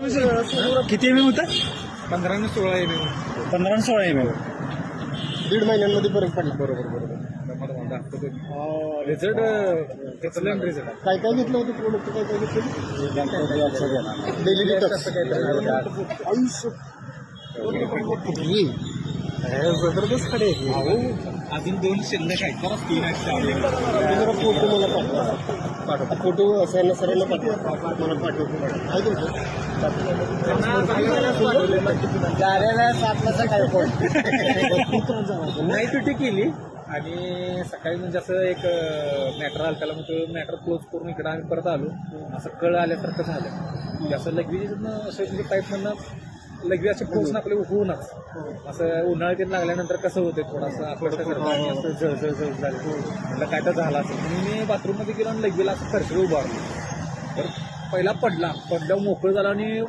किती एमएम होता? 15 आणि 16 एम 15 आणि 16 एमएम. 1.5 महिन्यांमध्ये फरक पडला. बरोबर रिझल्ट एक्सलंट रिझल्ट. काय काय घेतलं होतं प्रोडक्ट? काय काय घेतलं? Daily detox. जबरदस्त कडे अजून 2 शिल्लक आहेत. परत 3 आहेत. जरा फोटो मला पाठवा. फोटो सरांना पाठवा. मला पाठवतो. काय तुमचं? नाईट ड्युटी केली आणि सकाळी म्हणजे असं एक मॅटर आलं त्याला मग तो मॅटर क्लोज करून इकडं आम्ही परत आलो. असं कळ आल्यासारखं झालं. असं लघवीनं असं म्हणजे टाईपमधनं लघवी असे पोचणं आपले उकळूनच असं उन्हाळ्यात लागल्यानंतर कसं होते थोडंसं आपल्यासारखं आणि असं जळजळ झालं. म्हटलं काय तर झालं असं म्हणून मी बाथरूममध्ये गेलो आणि लघवीला असं खरखर उभारलो. तर पहिला पडल्यावर मोकळं झाला आणि